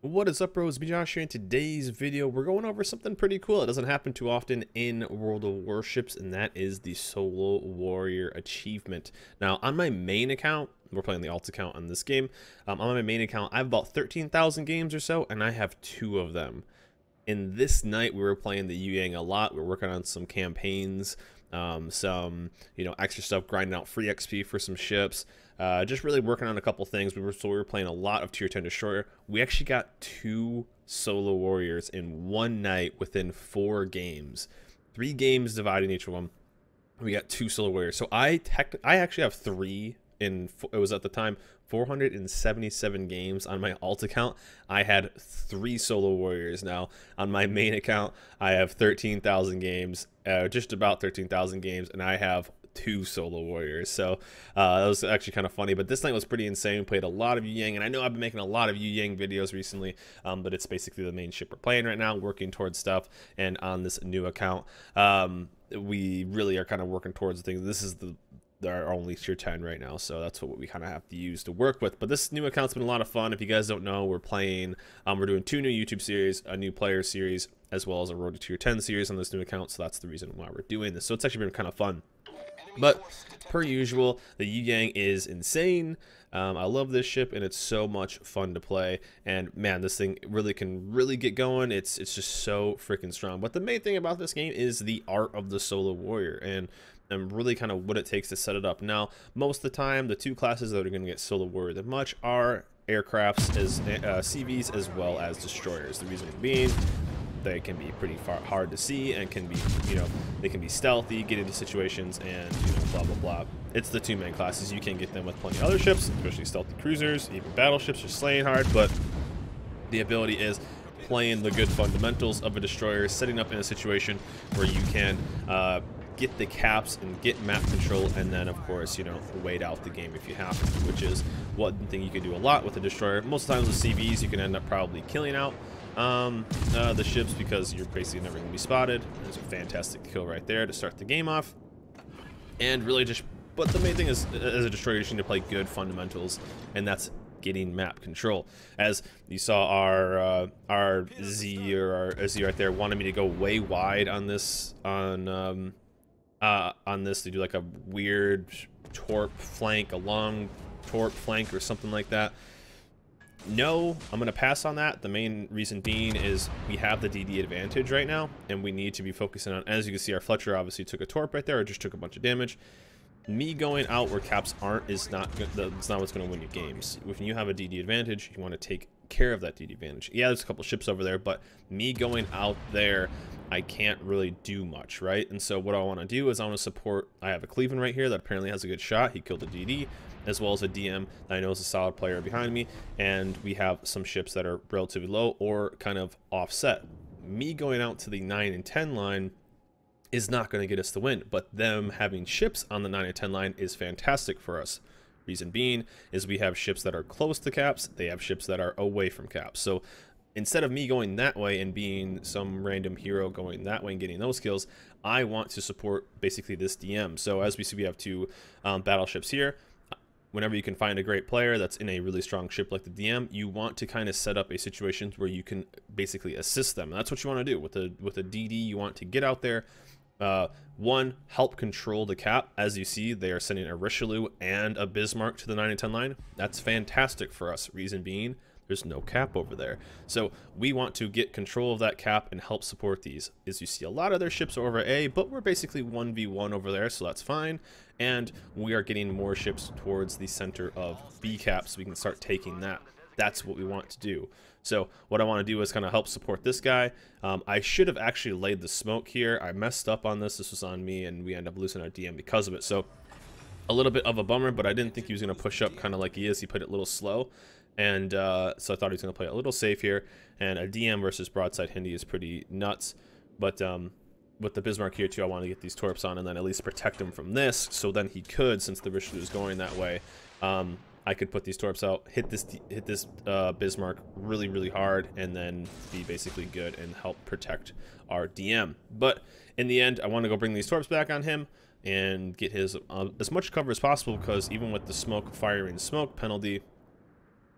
What is up, bros? It's me, Josh, here. In today's video, we're going over something pretty cool. It doesn't happen too often in World of Warships, and that is the Solo Warrior achievement. Now, on my main account, we're playing the alt account on this game. On my main account, I have about 13,000 games or so, and I have 2 of them. In this night, we were playing the YueYang a lot. We were working on some campaigns, some extra stuff, grinding out free XP for some ships. Just really working on a couple things. We were playing a lot of tier 10 destroyer. We actually got 2 solo warriors in one night within 4 games. 3 games dividing each of them. We got 2 solo warriors. So I actually have 3 in. It was at the time 477 games on my alt account. I had 3 solo warriors. Now on my main account, I have 13,000 games, just about 13,000 games, and I have 2 solo warriors. So that was actually kind of funny, but this night was pretty insane. Played a lot of YueYang, and I know I've been making a lot of YueYang videos recently, but it's basically the main ship we're playing right now, working towards stuff. And on this new account, we really are kind of working towards things. This is our only tier 10 right now, so that's what we kind of have to use to work with. But this new account's been a lot of fun. If you guys don't know, we're playing, we're doing 2 new YouTube series, a new player series, as well as a road to tier 10 series on this new account. So that's the reason why we're doing this. So it's actually been kind of fun. But per usual, the YueYang is insane. I love this ship, and it's so much fun to play. And man, this thing really can get going. It's just so freaking strong. But the main thing about this game is the art of the solo warrior, and really kind of what it takes to set it up. Now, most of the time, the 2 classes that are going to get solo warrior the much are aircrafts, as CVs, as well as destroyers. The reason being, they can be pretty hard to see, and can be, they can be stealthy, get into situations, and blah blah blah. It's the 2 main classes. You can get them with plenty of other ships, especially stealthy cruisers, even battleships are slaying hard. But the ability is playing the good fundamentals of a destroyer, setting up in a situation where you can get the caps and get map control, and then of course wait out the game if you have to, which is one thing you can do a lot with a destroyer. Most times with CVs, you can end up probably killing out the ships, because you're basically never going to be spotted. There's a fantastic kill right there to start the game off, and really just. But the main thing is, as a destroyer, you just need to play good fundamentals, and that's getting map control. As you saw, our Z or our Z right there wanted me to go way wide on this on this to do like a weird torp flank, a long torp flank or something like that. No, I'm going to pass on that. The main reason being is we have the DD advantage right now, and we need to be focusing on, as you can see, our Fletcher obviously took a torp right there, or just took a bunch of damage. Me going out where caps aren't is not it's not what's going to win you games. When you have a DD advantage, you want to take care of that DD advantage. Yeah, there's a couple ships over there, but me going out there, I can't really do much, right? And so what I want to do is I want to support. I have a Cleveland right here that apparently has a good shot. He killed a DD, as well as a DM that I know is a solid player behind me, and we have some ships that are relatively low or kind of offset. Me going out to the 9 and 10 line is not going to get us the win, but them having ships on the 9 and 10 line is fantastic for us. Reason being is we have ships that are close to caps, they have ships that are away from caps. So instead of me going that way and being some random hero going that way and getting those kills, I want to support basically this DM. So as we see, we have 2 battleships here. Whenever you can find a great player that's in a really strong ship like the DM, you want to kind of set up a situation where you can basically assist them. And that's what you want to do with a DD. You want to get out there, one, help control the cap. As you see, they are sending a Richelieu and a Bismarck to the 9 and 10 line. That's fantastic for us. Reason being, there's no cap over there. So we want to get control of that cap and help support these. As you see, a lot of their ships are over A, but we're basically 1v1 over there, so that's fine. And we are getting more ships towards the center of B cap, so we can start taking that. That's what we want to do. So what I want to do is kind of help support this guy. I should have actually laid the smoke here. I messed up on this. This was on me, and we end up losing our DM because of it. So a little bit of a bummer, but I didn't think he was going to push up kind of like he is. He put it a little slow, and so I thought he was going to play a little safe here. And a DM versus broadside Hindi is pretty nuts. But with the Bismarck here too, I want to get these torps on and then at least protect him from this. So then he could, since the Richelieu is going that way, I could put these torps out, hit this Bismarck really hard, and then be basically good and help protect our DM. But in the end, I want to go bring these torps back on him and get his as much cover as possible, because even with the smoke, firing smoke penalty,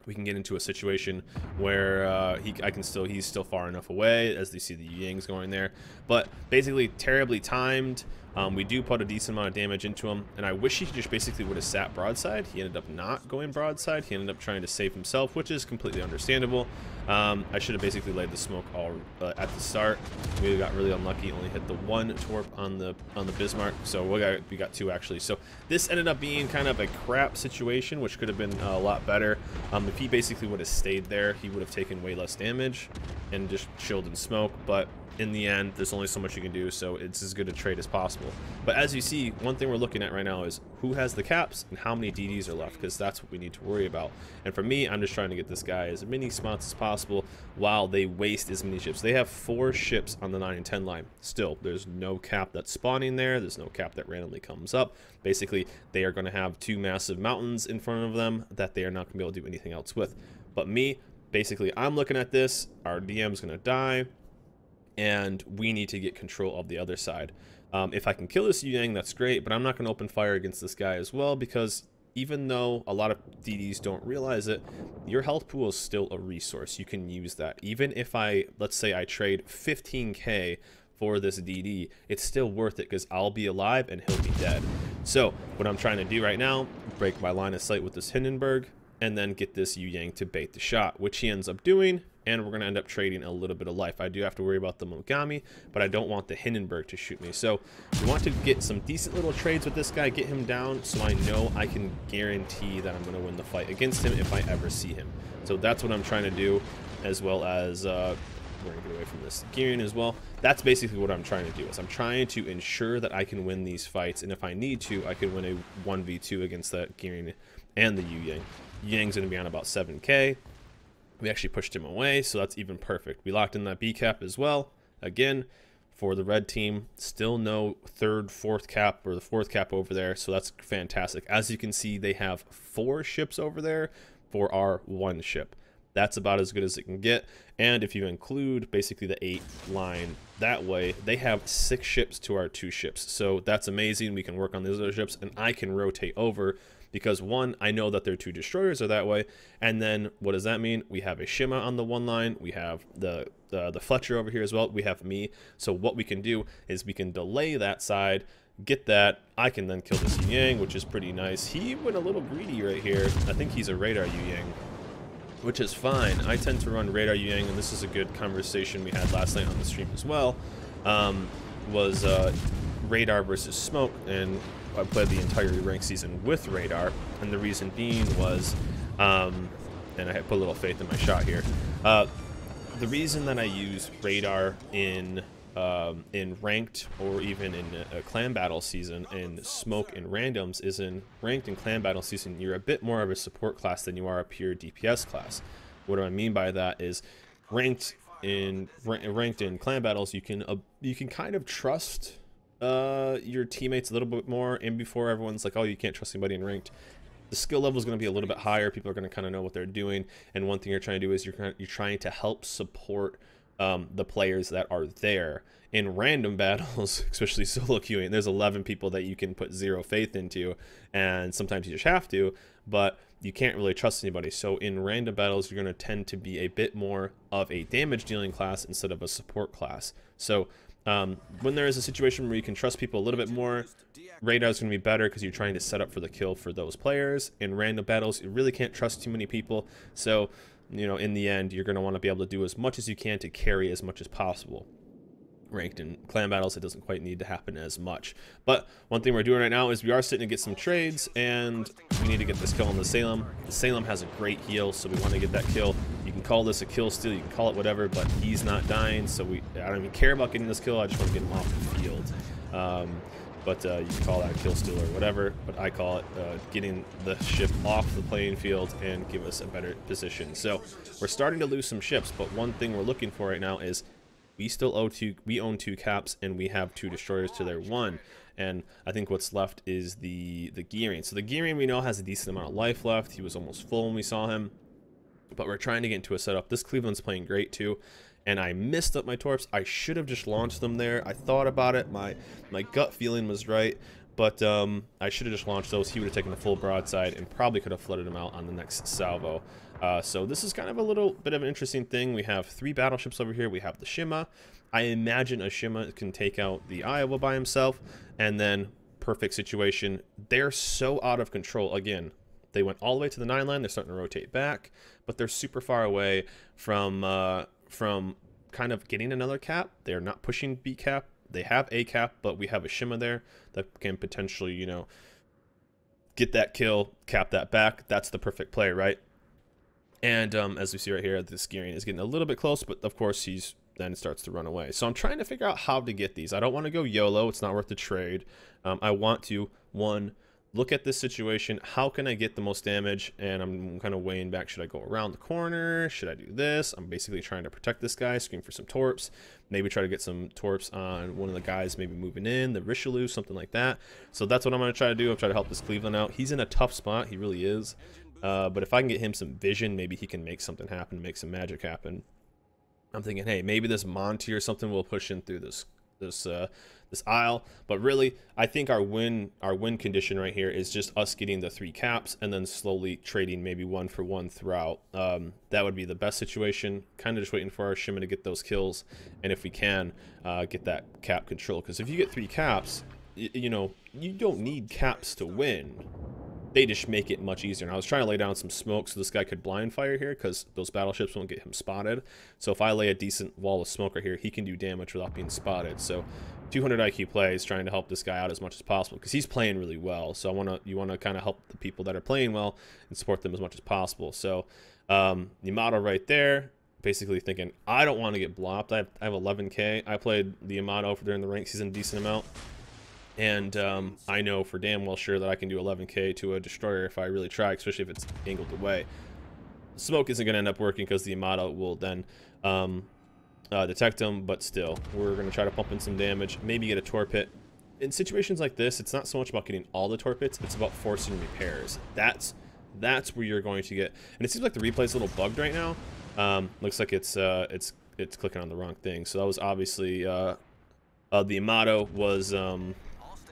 we can get into a situation where he's still far enough away, as you see the YueYang's going there. But basically terribly timed. We do put a decent amount of damage into him, and I wish he just basically would have sat broadside. He ended up not going broadside. He ended up trying to save himself, which is completely understandable. I should have basically laid the smoke all at the start. We got really unlucky, only hit the one torp on the Bismarck, so we got two actually. So this ended up being kind of a crap situation, which could have been a lot better. If he basically would have stayed there, he would have taken way less damage and just chilled in smoke. But in the end, there's only so much you can do, so it's as good a trade as possible. But as you see, one thing we're looking at right now is who has the caps and how many DDs are left, because that's what we need to worry about. And for me, I'm just trying to get this guy as many spots as possible while they waste as many ships. They have 4 ships on the 9 and 10 line. Still, there's no cap that's spawning there. There's no cap that randomly comes up. Basically, they are going to have 2 massive mountains in front of them that they are not going to be able to do anything else with. But me, basically, I'm looking at this. Our DM's going to die, and we need to get control of the other side. If I can kill this YueYang, that's great, but I'm not going to open fire against this guy as well, because even though a lot of DDs don't realize it, your health pool is still a resource. You can use that. Even if let's say I trade 15k for this DD, it's still worth it, because I'll be alive and he'll be dead. So what I'm trying to do right now, break my line of sight with this Hindenburg, and then get this YueYang to bait the shot, which he ends up doing, and we're going to end up trading a little bit of life. I do have to worry about the Mogami, but I don't want the Hindenburg to shoot me. So we want to get some decent little trades with this guy, get him down, so I know I can guarantee that I'm going to win the fight against him if I ever see him. So that's what I'm trying to do, as well as we're going to get away from this gearing as well. That's basically what I'm trying to do, is I'm trying to ensure that I can win these fights, and if I need to, I can win a 1v2 against that gearing and the YueYang. YueYang's going to be on about 7k. We actually pushed him away, so that's even perfect. We locked in that B cap as well. Again, for the red team, still no 3rd, 4th cap, or the 4th cap over there, so that's fantastic. As you can see, they have 4 ships over there for our 1 ship. That's about as good as it can get. And if you include basically the 8 line that way, they have 6 ships to our 2 ships. So that's amazing. We can work on these other ships, and I can rotate over, because 1, I know that their 2 destroyers are that way. And then what does that mean? We have a Shima on the 1 line. We have the Fletcher over here as well. We have me. So what we can do is we can delay that side, get that. I can then kill this YueYang, which is pretty nice. He went a little greedy right here. I think he's a radar YueYang, which is fine. I tend to run radar YueYang, and this is a good conversation we had last night on the stream as well. Was radar versus smoke, and I played the entire ranked season with radar, and the reason being was, and I put a little faith in my shot here. The reason that I use radar in ranked, or even in a clan battle season, and smoke in randoms, is in ranked and clan battle season, you're a bit more of a support class than you are a pure DPS class. What do I mean by that is, ranked in clan battles, you can kind of trust your teammates a little bit more, and before everyone's like, oh, you can't trust anybody in ranked, the skill level is going to be a little bit higher. People are going to kind of know what they're doing, and one thing you're trying to do is you're trying to help support the players that are there. In random battles, especially solo queuing, there's 11 people that you can put 0 faith into, and sometimes you just have to, but you can't really trust anybody. So in random battles, you're going to tend to be a bit more of a damage dealing class instead of a support class. So when there is a situation where you can trust people a little bit more, radar is going to be better, because you're trying to set up for the kill for those players. In random battles, you really can't trust too many people, so you know, in the end, you're going to want to be able to do as much as you can to carry as much as possible. Ranked in clan battles, it doesn't quite need to happen as much. But one thing we're doing right now is we are sitting to get some trades, and we need to get this kill on the Salem. The Salem has a great heal, so we want to get that kill. You can call this a kill steal, you can call it whatever, but he's not dying, so I don't even care about getting this kill. I just want to get him off the field. But you can call that a kill steal or whatever, but I call it getting the ship off the playing field and give us a better position. So we're starting to lose some ships, but one thing we're looking for right now is we own 2 caps, and we have 2 destroyers to their 1. And I think what's left is the gearing. So the gearing, we know, has a decent amount of life left. He was almost full when we saw him, but we're trying to get into a setup. This Cleveland's playing great too, and I missed up my torps. I should have just launched them there. I thought about it. My gut feeling was right, But I should have just launched those. He would have taken the full broadside and probably could have flooded him out on the next salvo. So this is kind of a little bit of an interesting thing. We have 3 battleships over here. We have the Shima. I imagine a Shima can take out the Iowa by himself, and then perfect situation. They're so out of control. Again, they went all the way to the 9 line. They're starting to rotate back, but they're super far away from kind of getting another cap. They're not pushing B cap. They have A cap, but we have a Shima there that can potentially, you know, get that kill, cap that back. That's the perfect play, right? And as we see right here, this gearing is getting a little bit close, but of course he's then starts to run away. So I'm trying to figure out how to get these. I don't want to go YOLO. It's not worth the trade. I want to, one, look at this situation. How can I get the most damage? And I'm kind of weighing back. Should I go around the corner? Should I do this? I'm basically trying to protect this guy, scream for some torps. Maybe try to get some torps on one of the guys maybe moving in, the Richelieu, something like that. So that's what I'm going to try to do. I'm trying to help this Cleveland out. He's in a tough spot. He really is. But if I can get him some vision, maybe he can make something happen, make some magic happen. I'm thinking, hey, maybe this Monty or something will push in through this aisle. But really, I think our win condition right here is just us getting the 3 caps and then slowly trading maybe 1 for 1 throughout. That would be the best situation. Kind of just waiting for our Shima to get those kills, and if we can get that cap control. Because if you get 3 caps, you know, you don't need caps to win. They just make it much easier. And I was trying to lay down some smoke so this guy could blind fire here, because those battleships won't get him spotted. So if I lay a decent wall of smoke right here, he can do damage without being spotted. So 200 IQ plays, trying to help this guy out as much as possible, because he's playing really well. So you want to kind of help the people that are playing well and support them as much as possible. So the model right there, basically thinking, I don't want to get blopped. I have 11k. I played the Yamato for during the rank season a decent amount. And I know for damn well sure that I can do 11k to a destroyer if I really try, especially if it's angled away. Smoke isn't going to end up working because the Yamato will then detect them, but still, we're going to try to pump in some damage, maybe get a torp hit. In situations like this, it's not so much about getting all the torp hits, it's about forcing repairs. That's where you're going to get. And it seems like the replay's a little bugged right now. Looks like it's clicking on the wrong thing. So that was obviously the Yamato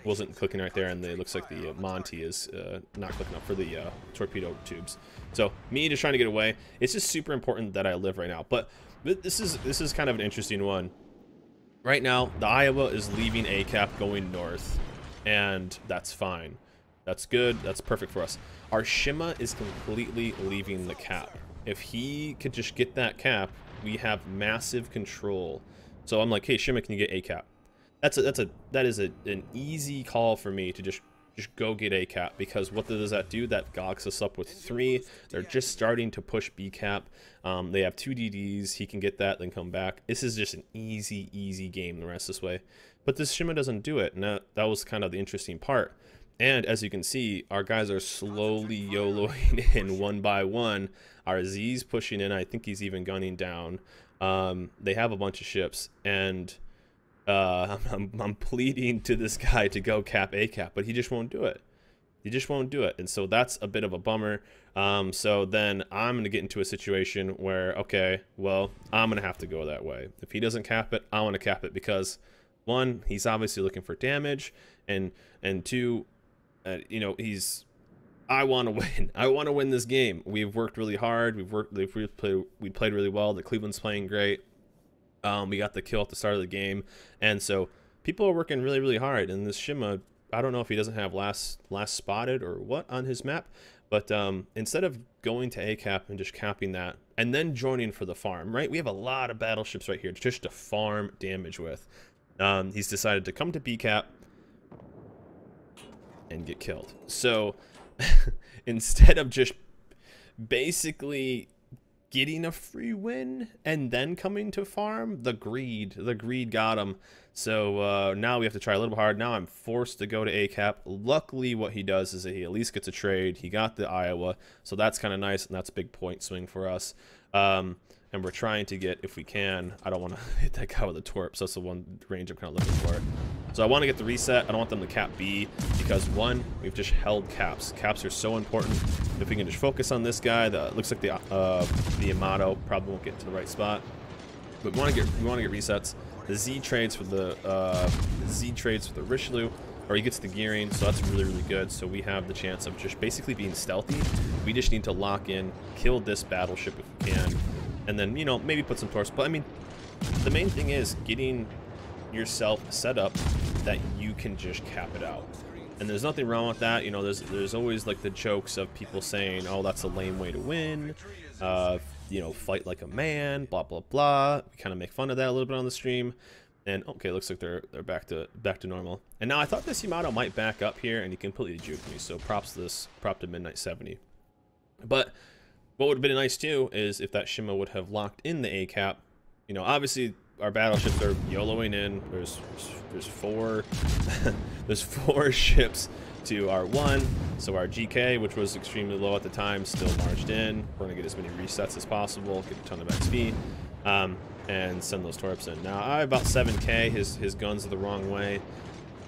wasn't clicking right there, and it looks like the Monty is not clicking up for the torpedo tubes. So me just trying to get away. It's just super important that I live right now. But this is kind of an interesting one. Right now, the Iowa is leaving ACAP going north, and that's fine. That's good. That's perfect for us. Our Shima is completely leaving the cap. If he could just get that cap, we have massive control. So I'm like, hey, Shima, can you get ACAP? That is an easy call for me to just go get A cap, because what does that do? That gogs us up with 3. They're just starting to push B cap. They have 2 DDs. He can get that, then come back. This is just an easy game the rest this way. But this Shima doesn't do it, and that was kind of the interesting part. And as you can see, our guys are slowly YOLOing in one by one. Our Z's pushing in. I think he's even gunning down. They have a bunch of ships, and I'm pleading to this guy to go cap A cap, but he just won't do it. He just won't do it, and so that's a bit of a bummer. So then I'm going to get into a situation where, okay, well, I'm going to have to go that way. If he doesn't cap it, I want to cap it, because 1, he's obviously looking for damage, and 2, you know, I want to win. I want to win this game. We've worked really hard. We played really well. The Cleveland's playing great. We got the kill at the start of the game, and so people are working really hard. And this Shima, I don't know if he doesn't have last spotted or what on his map, but instead of going to A cap and just capping that and then joining for the farm, right? We have a lot of battleships right here just to farm damage with. He's decided to come to B cap and get killed. So instead of just basically getting a free win and then coming to farm, the greed got him. So now we have to try a little hard. Now I'm forced to go to A cap. Luckily what he does is that he at least gets a trade. He got the Iowa, so that's kind of nice, and that's a big point swing for us. And we're trying to get, if we can, I don't want to hit that guy with a torp, so that's the one range I'm kind of looking for. So I want to get the reset. I don't want them to cap B, because 1, we've just held caps. Caps are so important. If we can just focus on this guy, that looks like the Yamato probably won't get to the right spot. But we want to get resets. The Z trades for the Richelieu. or he gets the gearing, so that's really, really good. So we have the chance of just basically being stealthy. We just need to lock in, kill this battleship if we can, and then, you know, maybe put some torps. But I mean, the main thing is getting yourself set up that you can just cap it out. And there's nothing wrong with that. You know, there's always like the jokes of people saying, oh, that's a lame way to win, you know, fight like a man, blah blah blah. We kind of make fun of that a little bit on the stream. And okay, looks like they're back to normal. And now I thought this Yamato might back up here, and he completely juked me, so props to Midnight 70. But what would have been nice too is if that Shima would have locked in the A cap. You know, obviously our battleships are YOLOing in. There's four there's 4 ships to our 1, so our GK, which was extremely low at the time, still marched in. We're gonna get as many resets as possible, get a ton of XP, and send those torps in. Now I have about 7k. His guns are the wrong way.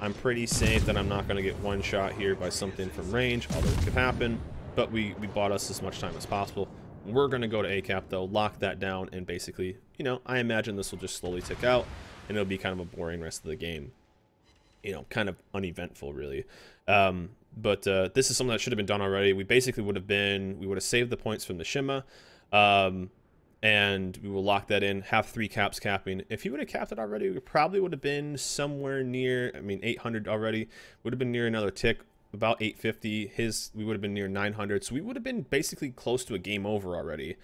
I'm pretty safe that I'm not gonna get one shot here by something from range, although it could happen. But we bought us as much time as possible. We're going to go to ACAP though, lock that down, and basically, you know, I imagine this will just slowly tick out, and it'll be kind of a boring rest of the game. You know, kind of uneventful, really. But this is something that should have been done already. We basically would have saved the points from the Shima, and we will lock that in, have 3 caps capping. If he would have capped it already, we probably would have been somewhere near, I mean, 800 already, would have been near another tick. About 850. We would have been near 900, so we would have been basically close to a game over already.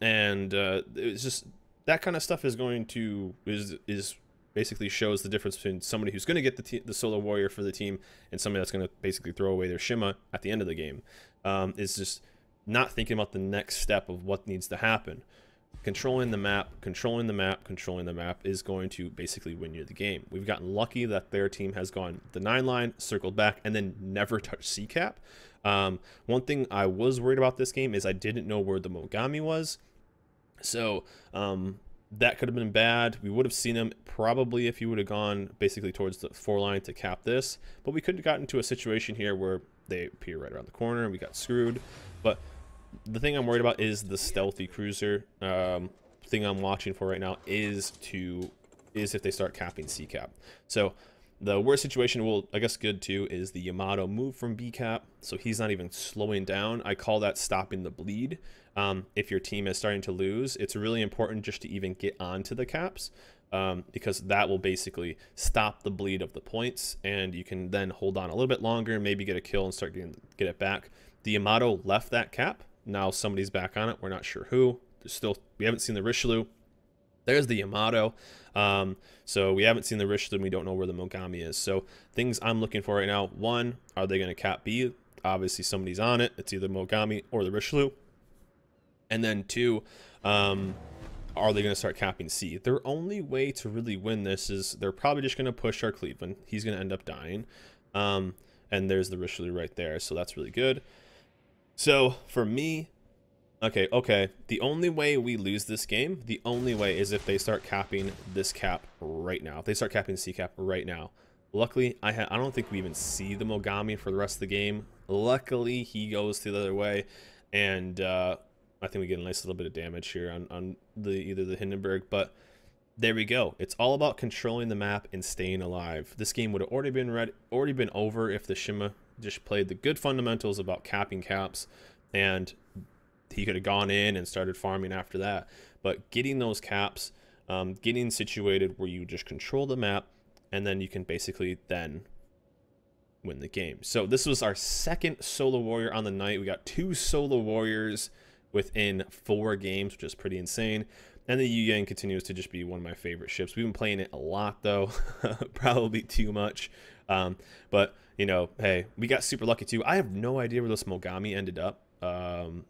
It's just that kind of stuff is going to is basically shows the difference between somebody who's going to get the solo warrior for the team and somebody that's going to basically throw away their Shima at the end of the game. Is just not thinking about the next step of what needs to happen. Controlling the map is going to basically win you the game. We've gotten lucky that their team has gone the 9 line, circled back, and then never touched C-cap. One thing I was worried about this game is I didn't know where the Mogami was. So that could have been bad. We would have seen him probably if he would have gone basically towards the 4 line to cap this. But we could have gotten to a situation here where they appear right around the corner and we got screwed. But the thing I'm worried about is the stealthy cruiser. Thing I'm watching for right now is if they start capping C-cap. So the worst situation, well, I guess good too, is the Yamato move from B-cap, so he's not even slowing down. I call that stopping the bleed. If your team is starting to lose, it's really important just to even get onto the caps, because that will basically stop the bleed of the points, and you can then hold on a little bit longer, maybe get a kill and start get it back. The Yamato left that cap. Now somebody's back on it. We're not sure who. We haven't seen the Richelieu. There's the Yamato. So we haven't seen the Richelieu, and we don't know where the Mogami is. So things I'm looking for right now: 1, are they going to cap B? Obviously somebody's on it. It's either Mogami or the Richelieu. And then 2, are they going to start capping C? Their only way to really win this is they're probably just going to push our Cleveland. He's going to end up dying. And there's the Richelieu right there. So that's really good. So for me, okay, the only way we lose this game, the only way is if they start capping this cap right now. If they start capping C cap right now. Luckily, I don't think we even see the Mogami for the rest of the game. Luckily, he goes the other way, and I think we get a nice little bit of damage here on either the Hindenburg, but there we go. It's all about controlling the map and staying alive. This game would have already been over if the Shima just played the good fundamentals about capping caps, and he could have gone in and started farming after that. But getting those caps, getting situated where you just control the map, and then you can basically then win the game. So this was our 2nd solo warrior on the night. We got 2 solo warriors within 4 games, which is pretty insane. And the YueYang continues to just be one of my favorite ships. We've been playing it a lot though, probably too much. But you know, hey, we got super lucky too. I have no idea where this Mogami ended up.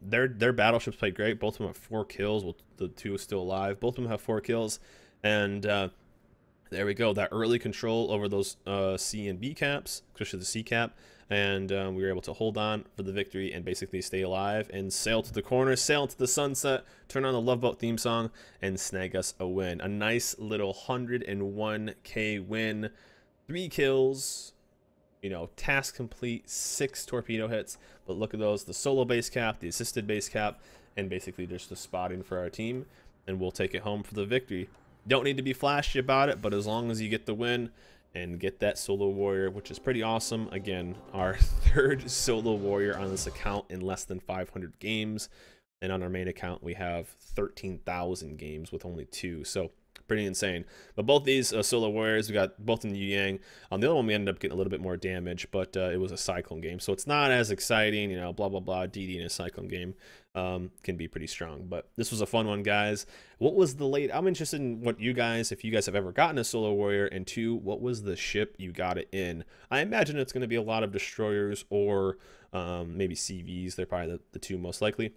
Their battleships played great. Both of them have 4 kills. Well, the 2 is still alive. Both of them have 4 kills. And there we go. That early control over those C and B caps, especially the C cap. And we were able to hold on for the victory and basically stay alive and sail to the corner, sail into the sunset, turn on the Love Boat theme song, and snag us a win. A nice little 101k win. 3 kills. You know, task complete, 6 torpedo hits, but look at those, the solo base cap, the assisted base cap, and basically just the spotting for our team, and we'll take it home for the victory. Don't need to be flashy about it, but as long as you get the win, and get that solo warrior, which is pretty awesome. Again, our third solo warrior on this account in less than 500 games. And on our main account, we have 13,000 games with only 2. So pretty insane. But both these solo warriors, we got both in YueYang. On the other one, we ended up getting a little bit more damage, but it was a cyclone game, so it's not as exciting. You know, blah blah blah. DD in a cyclone game can be pretty strong. But this was a fun one, guys. What was the late? I'm interested in what you guys, if you guys have ever gotten a solo warrior, and 2, what was the ship you got it in? I imagine it's going to be a lot of destroyers or maybe CVs. They're probably the 2 most likely.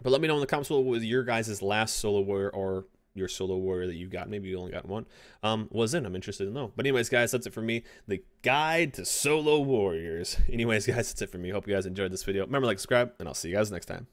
But let me know in the comments what was your guys' last solo warrior or your solo warrior that you got. Maybe you only got one. Was in. I'm interested to know. But anyways, guys, that's it for me. The guide to solo warriors. Anyways, guys, that's it for me. Hope you guys enjoyed this video. Remember, like, subscribe, and I'll see you guys next time.